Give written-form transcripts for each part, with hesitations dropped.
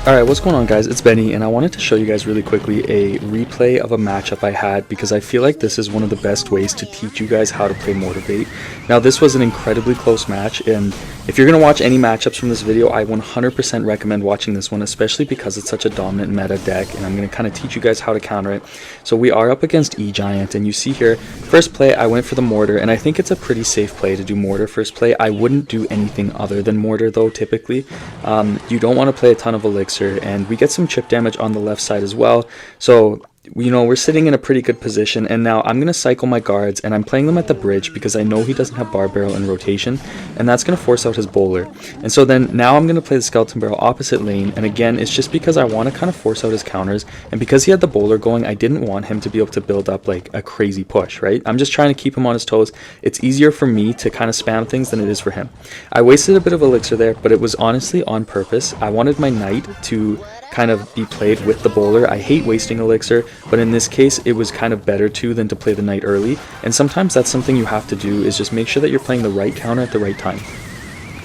Alright, what's going on guys? It's Benny and I wanted to show you guys really quickly a replay of a matchup I had because I feel like this is one of the best ways to teach you guys how to play Mortar bait. Now this was an incredibly close match, and if you're going to watch any matchups from this video, I 100% recommend watching this one, especially because it's such a dominant meta deck and I'm going to kind of teach you guys how to counter it. So we are up against Egiant, and you see here, first play I went for the Mortar, and I think it's a pretty safe play to do Mortar first play. I wouldn't do anything other than Mortar though typically. You don't want to play a ton of Elixir, and we get some chip damage on the left side as well, so you know we're sitting in a pretty good position. And now I'm going to cycle my guards, and I'm playing them at the bridge because I know he doesn't have bar barrel in rotation, and that's going to force out his bowler. And so then now I'm going to play the skeleton barrel opposite lane, and again it's just because I want to kind of force out his counters, and because he had the bowler going I didn't want him to be able to build up like a crazy push, right? I'm just trying to keep him on his toes. It's easier for me to kind of spam things than it is for him. I wasted a bit of elixir there, but it was honestly on purpose. I wanted my knight to kind of be played with the bowler. I hate wasting elixir, but in this case it was kind of better too than to play the knight early, and sometimes that's something you have to do, is just make sure that you're playing the right counter at the right time.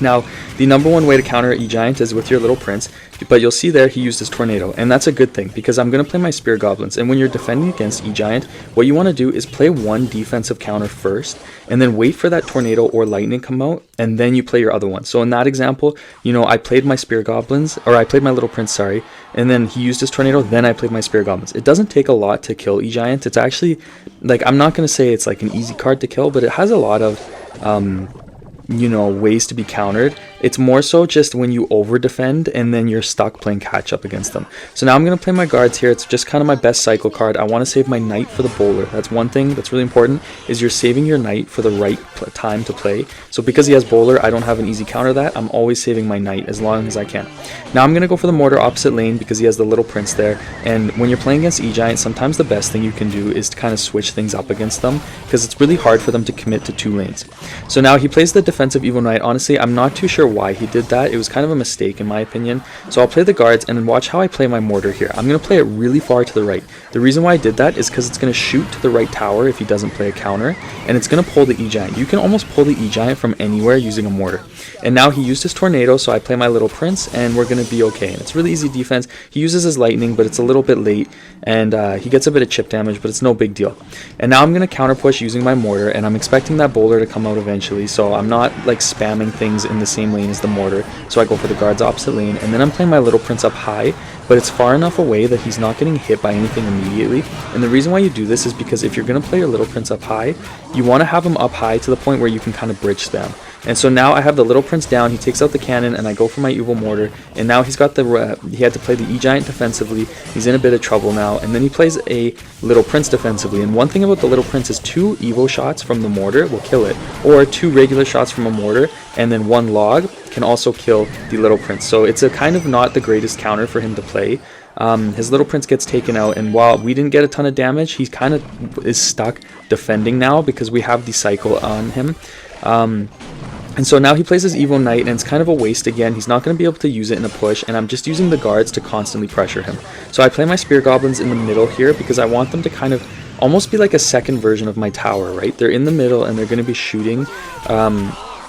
Now, the number one way to counter Egiant is with your little prince, but you'll see there he used his tornado, and that's a good thing because I'm going to play my spear goblins. And when you're defending against Egiant, what you want to do is play one defensive counter first, and then wait for that tornado or lightning come out, and then you play your other one. So in that example, you know, I played my spear goblins, or I played my little prince, sorry, and then he used his tornado, then I played my spear goblins. It doesn't take a lot to kill Egiant. It's actually, like, I'm not going to say it's like an easy card to kill, but it has a lot of you know, ways to be countered. It's more so just when you over defend and then you're stuck playing catch up against them. So now I'm going to play my guards here. It's just kind of my best cycle card. I want to save my knight for the bowler. That's one thing that's really important, is you're saving your knight for the right time to play. So because he has bowler, I don't have an easy counter that. I'm always saving my knight as long as I can. Now I'm going to go for the Mortar opposite lane because he has the little prince there, and when you're playing against Egiant, sometimes the best thing you can do is to kind of switch things up against them because it's really hard for them to commit to two lanes. So now he plays the defensive Evo Knight. Honestly, I'm not too sure why he did that. It was kind of a mistake in my opinion. So I'll play the guards and then watch how I play my Mortar here. I'm going to play it really far to the right. The reason why I did that is because it's going to shoot to the right tower if he doesn't play a counter, and it's going to pull the Egiant. You can almost pull the Egiant from anywhere using a Mortar. And now he used his tornado, so I play my little prince and we're going to be okay. And it's really easy defense. He uses his lightning, but it's a little bit late, and he gets a bit of chip damage, but it's no big deal. And now I'm going to counter push using my Mortar, and I'm expecting that bowler to come out eventually, so I'm not like spamming things in the same lane as the Mortar. So I go for the guards opposite lane, and then I'm playing my little prince up high, but it's far enough away that he's not getting hit by anything immediately. And the reason why you do this is because if you're going to play your little prince up high, you want to have him up high to the point where you can kind of bridge spam. And so now I have the little prince down, he takes out the cannon, and I go for my EvoMortar, and now he's got the he had to play the Egiant defensively. He's in a bit of trouble now, and then he plays a little prince defensively. And one thing about the little prince is 2 Evo shots from the Mortar will kill it, or 2 regular shots from a Mortar and then 1 log can also kill the little prince. So it's a kind of not the greatest counter for him to play. His little prince gets taken out, and while we didn't get a ton of damage, he kind of is stuck defending now because we have the cycle on him. And so now he plays his Evo Knight, and it's kind of a waste again. He's not going to be able to use it in a push, and I'm just using the guards to constantly pressure him. So I play my spear goblins in the middle here because I want them to kind of almost be like a second version of my tower, right? They're in the middle and they're going to be shooting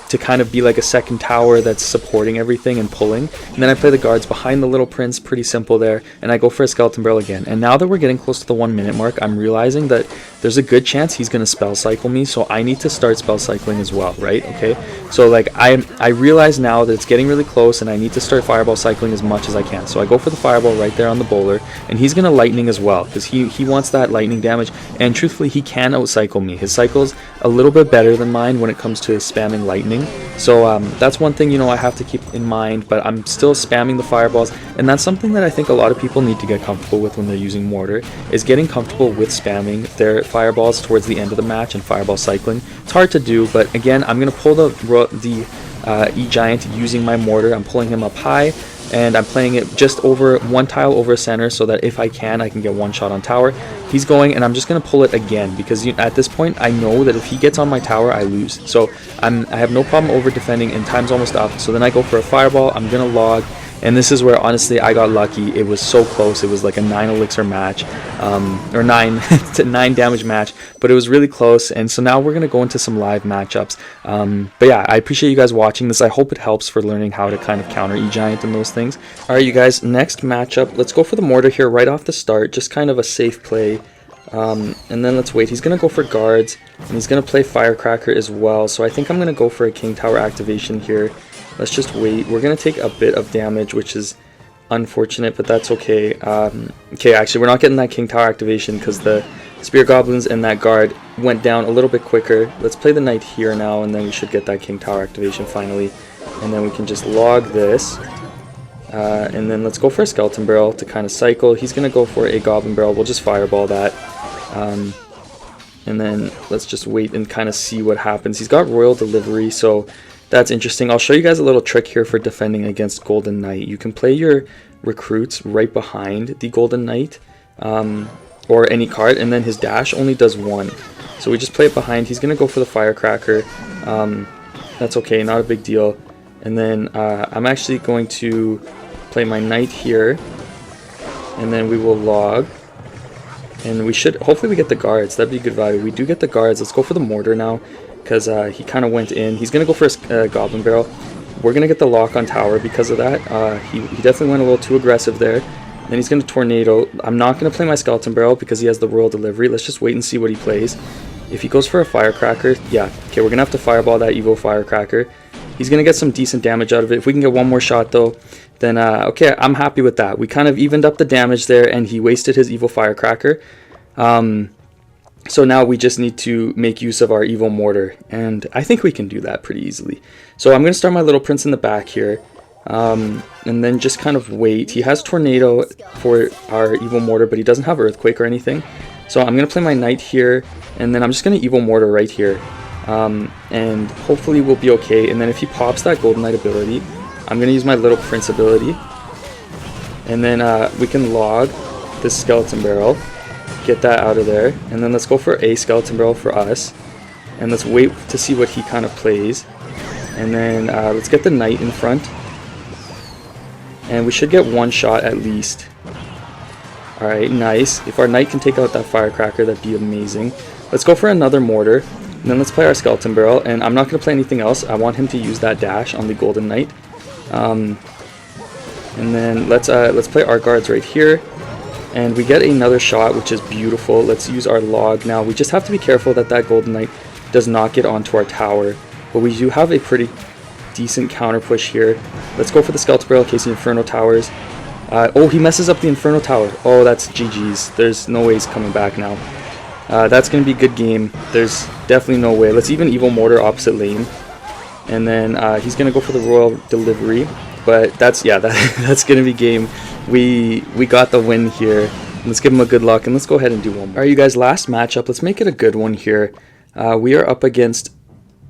to kind of be like a second tower that's supporting everything and pulling. And then I play the guards behind the little prince, pretty simple there, and I go for a skeleton barrel again. And now that we're getting close to the 1 minute mark, I'm realizing that there's a good chance he's going to spell cycle me, so I need to start spell cycling as well, right? Okay, so like I realize now that it's getting really close and I need to start fireball cycling as much as I can. So I go for the fireball right there on the bowler, and he's going to lightning as well because he wants that lightning damage, and truthfully he can outcycle me. His cycle's a little bit better than mine when it comes to spamming lightning. So that's one thing, you know, I have to keep in mind, but I'm still spamming the fireballs, and that's something that I think a lot of people need to get comfortable with when they're using Mortar, is getting comfortable with spamming their fireballs towards the end of the match and fireball cycling. It's hard to do, but again, I'm going to pull the Egiant using my Mortar. I'm pulling him up high, and I'm playing it just over 1 tile over center so that if I can get 1 shot on tower. He's going, and I'm just going to pull it again because at this point I know that if he gets on my tower I lose. So I have no problem over defending, and time's almost up. So then I go for a fireball. I'm going to log, And this is where honestly I got lucky. It was so close. It was like a 9 elixir match, or 9 9 damage match, but it was really close. And so now we're gonna go into some live matchups. But yeah, I appreciate you guys watching this. I hope it helps for learning how to kind of counter Egiant and those things. All right, you guys, next matchup, let's go for the Mortar here right off the start, just kind of a safe play. And then let's wait. He's going to go for guards, and he's going to play Firecracker as well. So I think I'm going to go for a King Tower activation here. Let's just wait. We're going to take a bit of damage, which is unfortunate, but that's okay. Okay, actually, we're not getting that King Tower activation because the Spear Goblins and that guard went down a little bit quicker. Let's play the Knight here now, and then we should get that King Tower activation finally. And then we can just log this. And then let's go for a Skeleton Barrel to kind of cycle. He's going to go for a Goblin Barrel. We'll just fireball that. And then let's just wait and kind of see what happens. He's got Royal Delivery, so that's interesting. I'll show you guys a little trick here for defending against Golden Knight. You can play your recruits right behind the Golden Knight, or any card, and then his dash only does 1. So we just play it behind. He's going to go for the Firecracker. That's okay, not a big deal. And then I'm actually going to play my Knight here, and then we will log. And we should, hopefully we get the guards. That'd be good value. We do get the guards. Let's go for the Mortar now, because he kind of went in. He's going to go for a Goblin Barrel. We're going to get the lock on tower because of that. He definitely went a little too aggressive there. Then he's going to Tornado. I'm not going to play my Skeleton Barrel because he has the Royal Delivery. Let's just wait and see what he plays. If he goes for a Firecracker, yeah, okay, we're going to have to fireball that Evo Firecracker. He's going to get some decent damage out of it. If we can get one more shot, though, then, okay, I'm happy with that. We kind of evened up the damage there, and he wasted his Evo Firecracker. So now we just need to make use of our EvoMortar, and I think we can do that pretty easily. So I'm going to start my Little Prince in the back here, and then just kind of wait. He has Tornado for our EvoMortar, but he doesn't have Earthquake or anything. So I'm going to play my Knight here, and then I'm just going to EvoMortar right here. And hopefully we'll be okay. And then if he pops that Golden Knight ability, I'm going to use my Little Prince ability. And then we can log this Skeleton Barrel, get that out of there. And then let's go for a Skeleton Barrel for us. And let's wait to see what he kind of plays. And then let's get the Knight in front. And we should get one shot at least. Alright, nice. If our Knight can take out that Firecracker, that'd be amazing. Let's go for another Mortar. And then let's play our Skeleton Barrel, and I'm not going to play anything else. I want him to use that dash on the Golden Knight. And then let's play our guards right here. And we get another shot, which is beautiful. Let's use our log now. We just have to be careful that that Golden Knight does not get onto our tower. But we do have a pretty decent counter push here. Let's go for the Skeleton Barrel in case the Inferno towers. Oh, he messes up the Inferno tower. Oh, that's GG's. There's no way he's coming back now. That's going to be a good game. There's definitely no way. Let's even EvoMortar opposite lane. And then he's going to go for the Royal Delivery. But that's, yeah, that's going to be game. We got the win here. Let's give him a good luck, and let's go ahead and do one more. Alright, you guys, last matchup. Let's make it a good one here. We are up against...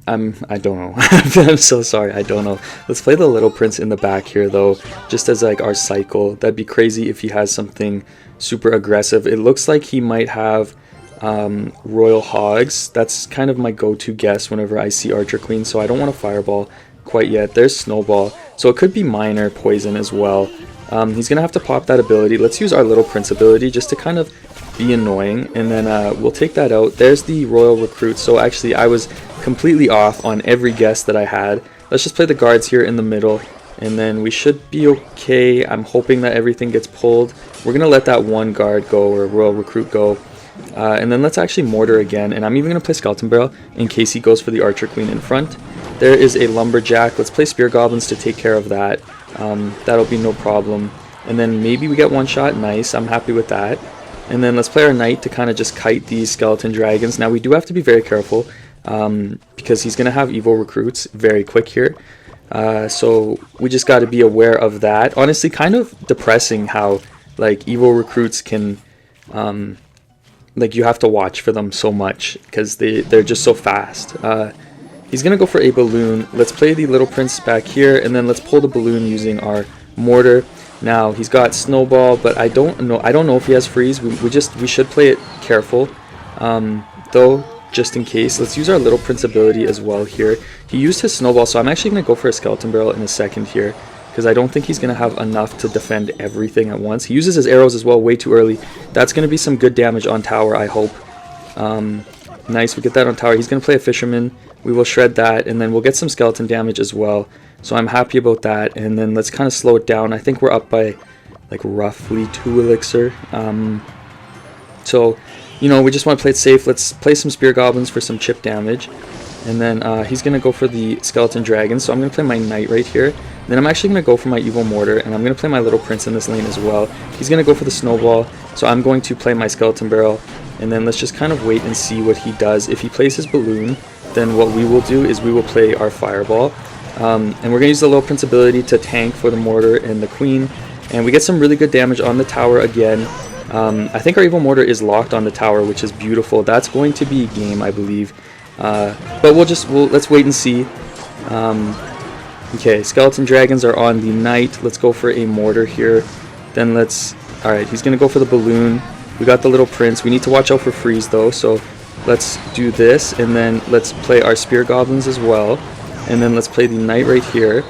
I don't know. I'm so sorry. I don't know. Let's play the Little Prince in the back here, though, just as like our cycle. That'd be crazy if he has something super aggressive. It looks like he might have Royal Hogs. That's kind of my go-to guess whenever I see Archer Queen, so I don't want to fireball quite yet. There's Snowball, so it could be Minor Poison as well. He's gonna have to pop that ability. Let's use our Little Prince ability just to kind of be annoying, and then we'll take that out. There's the Royal Recruit. So actually I was completely off on every guess that I had. Let's just play the guards here in the middle, and then we should be okay. I'm hoping that everything gets pulled. We're gonna let that one guard go, or Royal Recruit go. And then let's actually Mortar again, and I'm even going to play Skeleton Barrel in case he goes for the Archer Queen in front. There is a Lumberjack. Let's play Spear Goblins to take care of that. That'll be no problem. And then maybe we get one shot. Nice, I'm happy with that. And then let's play our Knight to kind of just kite these Skeleton Dragons. Now we do have to be very careful because he's going to have Evo Recruits very quick here. So we just got to be aware of that. Honestly, kind of depressing how like Evo Recruits can... like you have to watch for them so much because they're just so fast. He's gonna go for a balloon. Let's play the Little Prince back here, and then let's pull the balloon using our Mortar. Now he's got Snowball, but I don't know if he has Freeze. We should play it careful though, just in case. Let's use our Little Prince ability as well here. He used his Snowball, so I'm actually gonna go for a Skeleton Barrel in a second here because I don't think he's going to have enough to defend everything at once. He uses his arrows as well way too early. That's going to be some good damage on tower, I hope. Nice, we get that on tower. He's going to play a fisherman. We will shred that, and then we'll get some skeleton damage as well. So I'm happy about that, and then let's kind of slow it down. I think we're up by like roughly 2 elixir. So, you know, we just want to play it safe. Let's play some spear goblins for some chip damage. And then he's going to go for the skeleton dragon. So I'm going to play my knight right here. Then I'm actually going to go for my EvoMortar, and I'm going to play my little prince in this lane as well. He's going to go for the snowball. So I'm going to play my skeleton barrel. And then let's just kind of wait and see what he does. If he plays his balloon, then what we will do is we will play our fireball. And we're going to use the little prince ability to tank for the mortar and the queen. And we get some really good damage on the tower again. I think our EvoMortar is locked on the tower, which is beautiful. That's going to be game, I believe. But let's wait and see. Okay, skeleton dragons are on the knight. Let's go for a mortar here. Then alright, he's going to go for the balloon. We got the little prince. We need to watch out for freeze though, so let's do this, and then let's play our spear goblins as well. And then let's play the knight right here.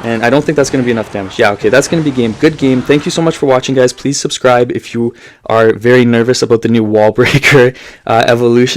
And I don't think that's going to be enough damage. Yeah, okay, that's going to be game. Good game. Thank you so much for watching, guys. Please subscribe if you are very nervous about the new wall breaker evolution.